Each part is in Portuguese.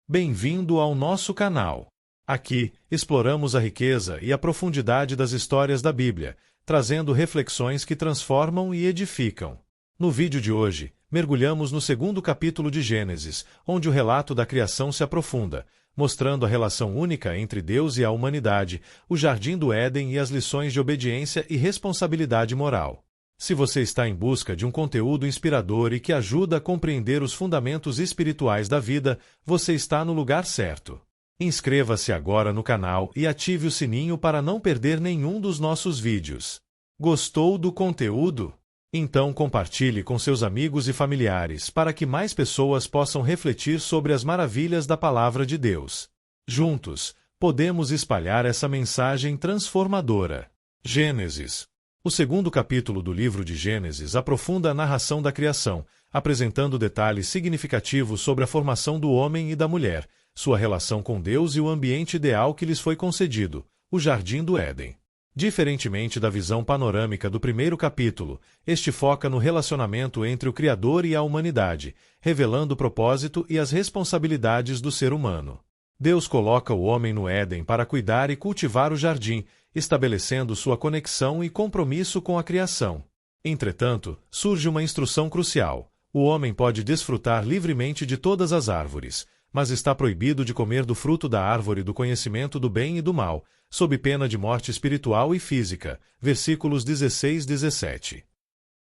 Bem-vindo ao nosso canal. Aqui, exploramos a riqueza e a profundidade das histórias da Bíblia, trazendo reflexões que transformam e edificam. No vídeo de hoje, mergulhamos no segundo capítulo de Gênesis, onde o relato da criação se aprofunda, mostrando a relação única entre Deus e a humanidade, o Jardim do Éden e as lições de obediência e responsabilidade moral. Se você está em busca de um conteúdo inspirador e que ajuda a compreender os fundamentos espirituais da vida, você está no lugar certo. Inscreva-se agora no canal e ative o sininho para não perder nenhum dos nossos vídeos. Gostou do conteúdo? Então compartilhe com seus amigos e familiares para que mais pessoas possam refletir sobre as maravilhas da Palavra de Deus. Juntos, podemos espalhar essa mensagem transformadora. Gênesis. O segundo capítulo do livro de Gênesis aprofunda a narração da criação, apresentando detalhes significativos sobre a formação do homem e da mulher, sua relação com Deus e o ambiente ideal que lhes foi concedido, o Jardim do Éden. Diferentemente da visão panorâmica do primeiro capítulo, este foca no relacionamento entre o Criador e a humanidade, revelando o propósito e as responsabilidades do ser humano. Deus coloca o homem no Éden para cuidar e cultivar o jardim, estabelecendo sua conexão e compromisso com a criação. Entretanto, surge uma instrução crucial. O homem pode desfrutar livremente de todas as árvores, mas está proibido de comer do fruto da árvore do conhecimento do bem e do mal, sob pena de morte espiritual e física. Versículos 16 e 17.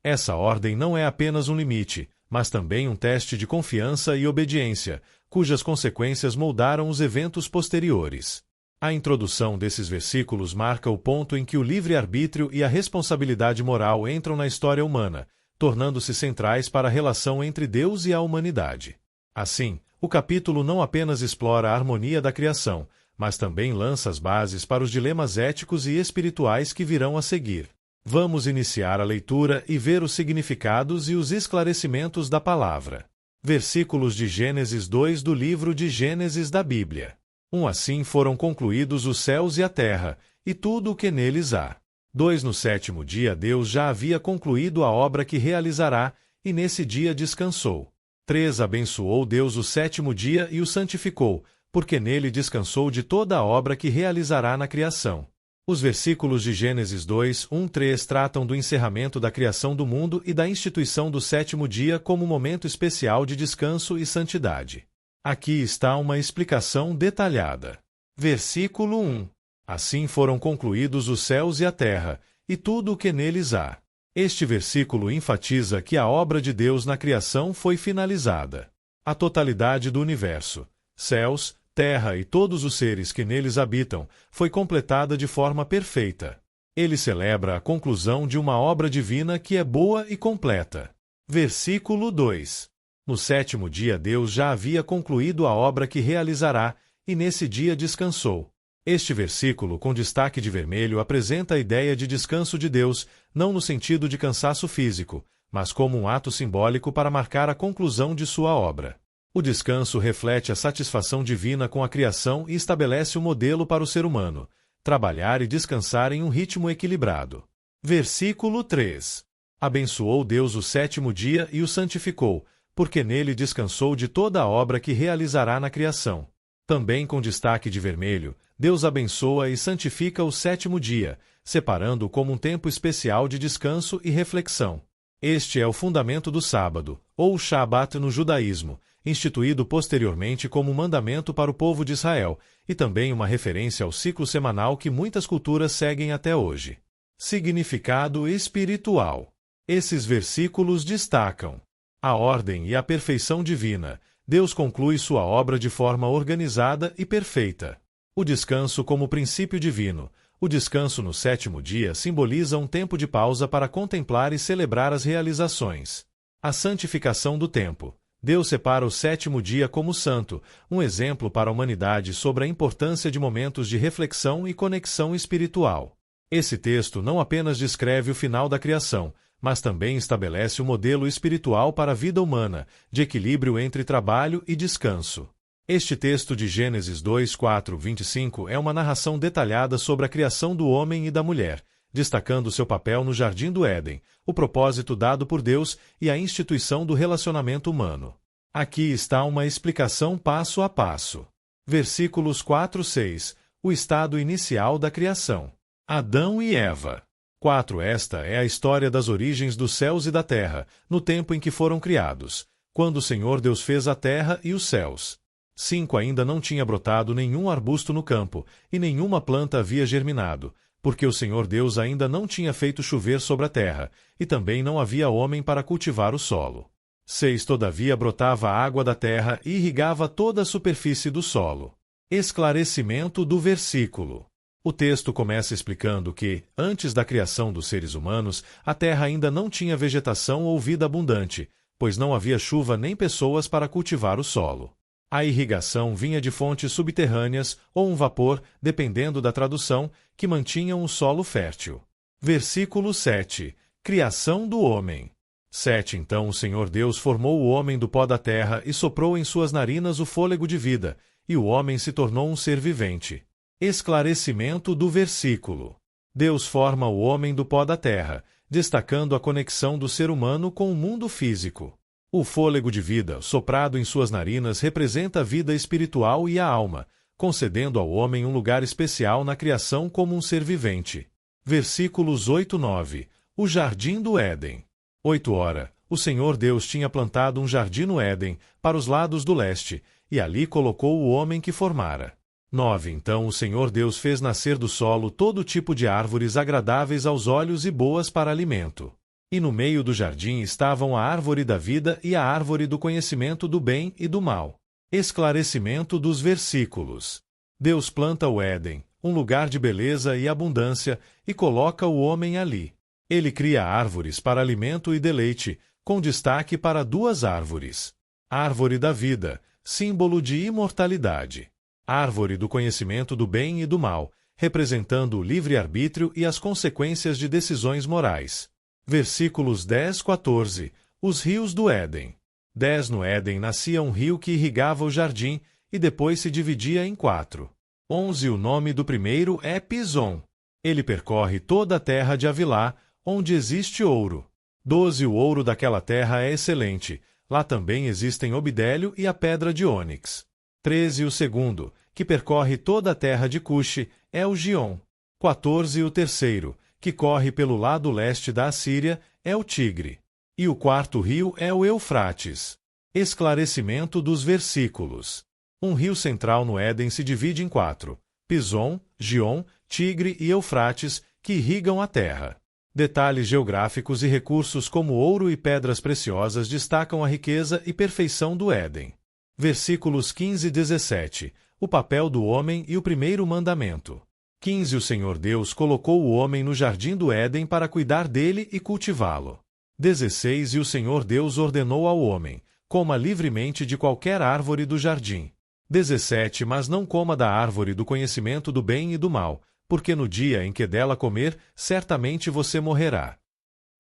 Essa ordem não é apenas um limite, mas também um teste de confiança e obediência, cujas consequências moldaram os eventos posteriores. A introdução desses versículos marca o ponto em que o livre-arbítrio e a responsabilidade moral entram na história humana, tornando-se centrais para a relação entre Deus e a humanidade. Assim, o capítulo não apenas explora a harmonia da criação, mas também lança as bases para os dilemas éticos e espirituais que virão a seguir. Vamos iniciar a leitura e ver os significados e os esclarecimentos da palavra. Versículos de Gênesis 2 do livro de Gênesis da Bíblia. Assim foram concluídos os céus e a terra, e tudo o que neles há. 2 No sétimo dia Deus já havia concluído a obra que realizará, e nesse dia descansou. 3 Abençoou Deus o sétimo dia e o santificou, porque nele descansou de toda a obra que realizará na criação. Os versículos de Gênesis 2, 1-3 tratam do encerramento da criação do mundo e da instituição do sétimo dia como momento especial de descanso e santidade. Aqui está uma explicação detalhada. Versículo 1. Assim foram concluídos os céus e a terra, e tudo o que neles há. Este versículo enfatiza que a obra de Deus na criação foi finalizada. A totalidade do universo, céus, terra e todos os seres que neles habitam, foi completada de forma perfeita. Ele celebra a conclusão de uma obra divina que é boa e completa. Versículo 2. No sétimo dia Deus já havia concluído a obra que realizará, e nesse dia descansou. Este versículo, com destaque de vermelho, apresenta a ideia de descanso de Deus, não no sentido de cansaço físico, mas como um ato simbólico para marcar a conclusão de sua obra. O descanso reflete a satisfação divina com a criação e estabelece o modelo para o ser humano, trabalhar e descansar em um ritmo equilibrado. Versículo 3. Abençoou Deus o sétimo dia e o santificou, porque nele descansou de toda a obra que realizará na criação. Também com destaque de vermelho, Deus abençoa e santifica o sétimo dia, separando-o como um tempo especial de descanso e reflexão. Este é o fundamento do sábado, ou Shabat no judaísmo, instituído posteriormente como mandamento para o povo de Israel, e também uma referência ao ciclo semanal que muitas culturas seguem até hoje. Significado espiritual. Esses versículos destacam a ordem e a perfeição divina. Deus conclui sua obra de forma organizada e perfeita. O descanso como princípio divino. O descanso no sétimo dia simboliza um tempo de pausa para contemplar e celebrar as realizações. A santificação do tempo. Deus separa o sétimo dia como santo, um exemplo para a humanidade sobre a importância de momentos de reflexão e conexão espiritual. Esse texto não apenas descreve o final da criação, mas também estabelece o modelo espiritual para a vida humana, de equilíbrio entre trabalho e descanso. Este texto de Gênesis 2, 4, 25 é uma narração detalhada sobre a criação do homem e da mulher, destacando seu papel no Jardim do Éden, o propósito dado por Deus e a instituição do relacionamento humano. Aqui está uma explicação passo a passo. Versículos 4 e 6. O estado inicial da criação. Adão e Eva. 4. Esta é a história das origens dos céus e da terra, no tempo em que foram criados, quando o Senhor Deus fez a terra e os céus. 5. Ainda não tinha brotado nenhum arbusto no campo, e nenhuma planta havia germinado, porque o Senhor Deus ainda não tinha feito chover sobre a terra, e também não havia homem para cultivar o solo. 6. Todavia brotava a água da terra e irrigava toda a superfície do solo. Esclarecimento do versículo. O texto começa explicando que, antes da criação dos seres humanos, a terra ainda não tinha vegetação ou vida abundante, pois não havia chuva nem pessoas para cultivar o solo. A irrigação vinha de fontes subterrâneas ou um vapor, dependendo da tradução, que mantinham o solo fértil. Versículo 7. Criação do homem. 7. Então o Senhor Deus formou o homem do pó da terra e soprou em suas narinas o fôlego de vida, e o homem se tornou um ser vivente. Esclarecimento do versículo. Deus forma o homem do pó da terra, destacando a conexão do ser humano com o mundo físico. O fôlego de vida, soprado em suas narinas, representa a vida espiritual e a alma, concedendo ao homem um lugar especial na criação como um ser vivente. Versículos 8 e 9. O Jardim do Éden. 8. Ora, o Senhor Deus tinha plantado um jardim no Éden, para os lados do leste, e ali colocou o homem que formara. 9. Então o Senhor Deus fez nascer do solo todo tipo de árvores agradáveis aos olhos e boas para alimento. E no meio do jardim estavam a árvore da vida e a árvore do conhecimento do bem e do mal. Esclarecimento dos versículos. Deus planta o Éden, um lugar de beleza e abundância, e coloca o homem ali. Ele cria árvores para alimento e deleite, com destaque para duas árvores. Árvore da vida, símbolo de imortalidade. Árvore do conhecimento do bem e do mal, representando o livre-arbítrio e as consequências de decisões morais. Versículos 10 e 14. Os rios do Éden. 10. No Éden nascia um rio que irrigava o jardim e depois se dividia em 4. 11. O nome do primeiro é Pison. Ele percorre toda a terra de Havilá, onde existe ouro. 12. O ouro daquela terra é excelente. Lá também existem obidélio e a pedra de ônix. 13. O segundo, que percorre toda a terra de Cuxi, é o Gion. 14. O terceiro, que corre pelo lado leste da Assíria, é o Tigre. E o quarto rio é o Eufrates. Esclarecimento dos versículos. Um rio central no Éden se divide em 4: Pison, Gion, Tigre e Eufrates, que irrigam a terra. Detalhes geográficos e recursos como ouro e pedras preciosas destacam a riqueza e perfeição do Éden. Versículos 15 e 17. O papel do homem e o primeiro mandamento. 15. O Senhor Deus colocou o homem no jardim do Éden para cuidar dele e cultivá-lo. 16. E o Senhor Deus ordenou ao homem: coma livremente de qualquer árvore do jardim. 17. Mas não coma da árvore do conhecimento do bem e do mal, porque no dia em que dela comer, certamente você morrerá.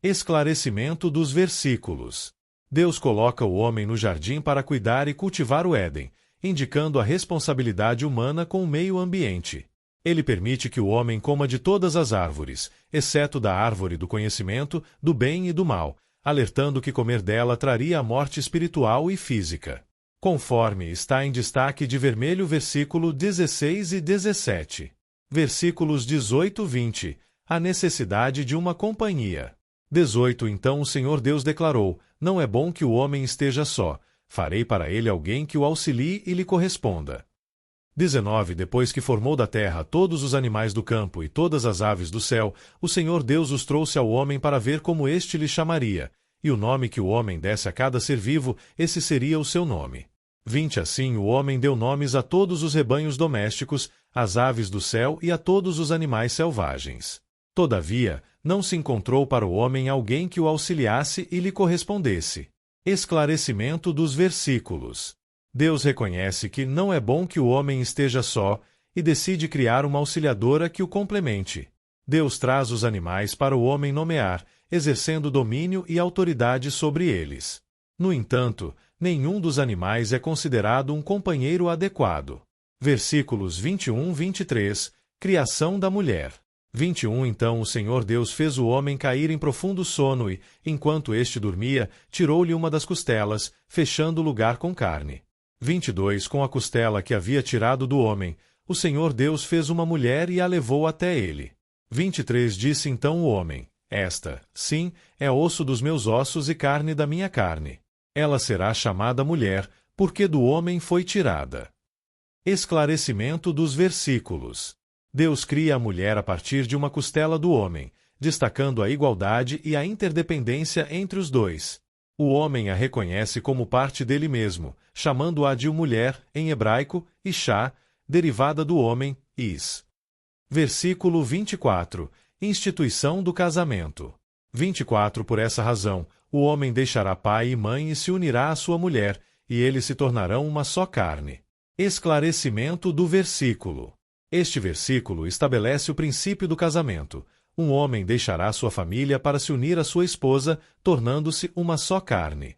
Esclarecimento dos versículos. Deus coloca o homem no jardim para cuidar e cultivar o Éden, indicando a responsabilidade humana com o meio ambiente. Ele permite que o homem coma de todas as árvores, exceto da árvore do conhecimento, do bem e do mal, alertando que comer dela traria a morte espiritual e física. Conforme está em destaque de vermelho versículo 16 e 17. Versículos 18 e 20. A necessidade de uma companhia. 18. Então o Senhor Deus declarou: não é bom que o homem esteja só. Farei para ele alguém que o auxilie e lhe corresponda. 19. Depois que formou da terra todos os animais do campo e todas as aves do céu, o Senhor Deus os trouxe ao homem para ver como este lhe chamaria. E o nome que o homem desse a cada ser vivo, esse seria o seu nome. 20. Assim o homem deu nomes a todos os rebanhos domésticos, às aves do céu e a todos os animais selvagens. Todavia, não se encontrou para o homem alguém que o auxiliasse e lhe correspondesse. Esclarecimento dos versículos. Deus reconhece que não é bom que o homem esteja só e decide criar uma auxiliadora que o complemente. Deus traz os animais para o homem nomear, exercendo domínio e autoridade sobre eles. No entanto, nenhum dos animais é considerado um companheiro adequado. Versículos 21 e 23. Criação da mulher. 21 Então o Senhor Deus fez o homem cair em profundo sono e, enquanto este dormia, tirou-lhe uma das costelas, fechando o lugar com carne. 22 Com a costela que havia tirado do homem, o Senhor Deus fez uma mulher e a levou até ele. 23 Disse então o homem: Esta, sim, é osso dos meus ossos e carne da minha carne. Ela será chamada mulher, porque do homem foi tirada. Esclarecimento dos versículos. Deus cria a mulher a partir de uma costela do homem, destacando a igualdade e a interdependência entre os dois. O homem a reconhece como parte dele mesmo, chamando-a de mulher, em hebraico, Ishá, derivada do homem, Is. Versículo 24. Instituição do casamento. 24 Por essa razão, o homem deixará pai e mãe e se unirá à sua mulher, e eles se tornarão uma só carne. Esclarecimento do versículo. Este versículo estabelece o princípio do casamento. Um homem deixará sua família para se unir à sua esposa, tornando-se uma só carne.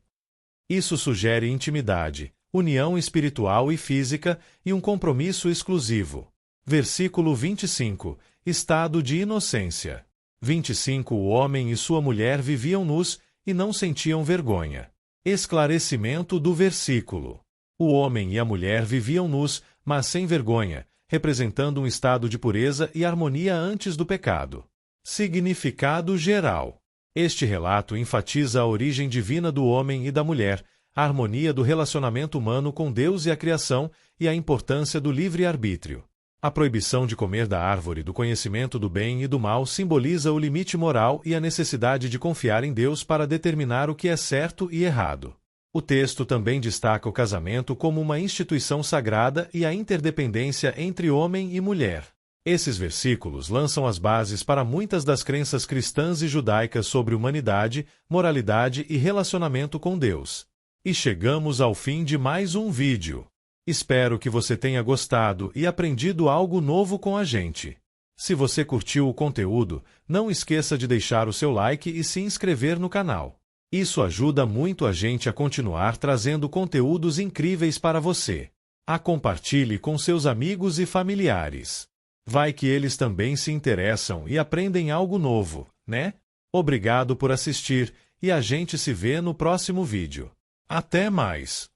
Isso sugere intimidade, união espiritual e física e um compromisso exclusivo. Versículo 25. Estado de inocência. 25 O homem e sua mulher viviam nus e não sentiam vergonha. Esclarecimento do versículo. O homem e a mulher viviam nus, mas sem vergonha, representando um estado de pureza e harmonia antes do pecado. Significado geral. Este relato enfatiza a origem divina do homem e da mulher, a harmonia do relacionamento humano com Deus e a criação e a importância do livre-arbítrio. A proibição de comer da árvore do conhecimento do bem e do mal simboliza o limite moral e a necessidade de confiar em Deus para determinar o que é certo e errado. O texto também destaca o casamento como uma instituição sagrada e a interdependência entre homem e mulher. Esses versículos lançam as bases para muitas das crenças cristãs e judaicas sobre humanidade, moralidade e relacionamento com Deus. E chegamos ao fim de mais um vídeo. Espero que você tenha gostado e aprendido algo novo com a gente. Se você curtiu o conteúdo, não esqueça de deixar o seu like e se inscrever no canal. Isso ajuda muito a gente a continuar trazendo conteúdos incríveis para você. Compartilhe com seus amigos e familiares. Vai que eles também se interessam e aprendem algo novo, né? Obrigado por assistir e a gente se vê no próximo vídeo. Até mais!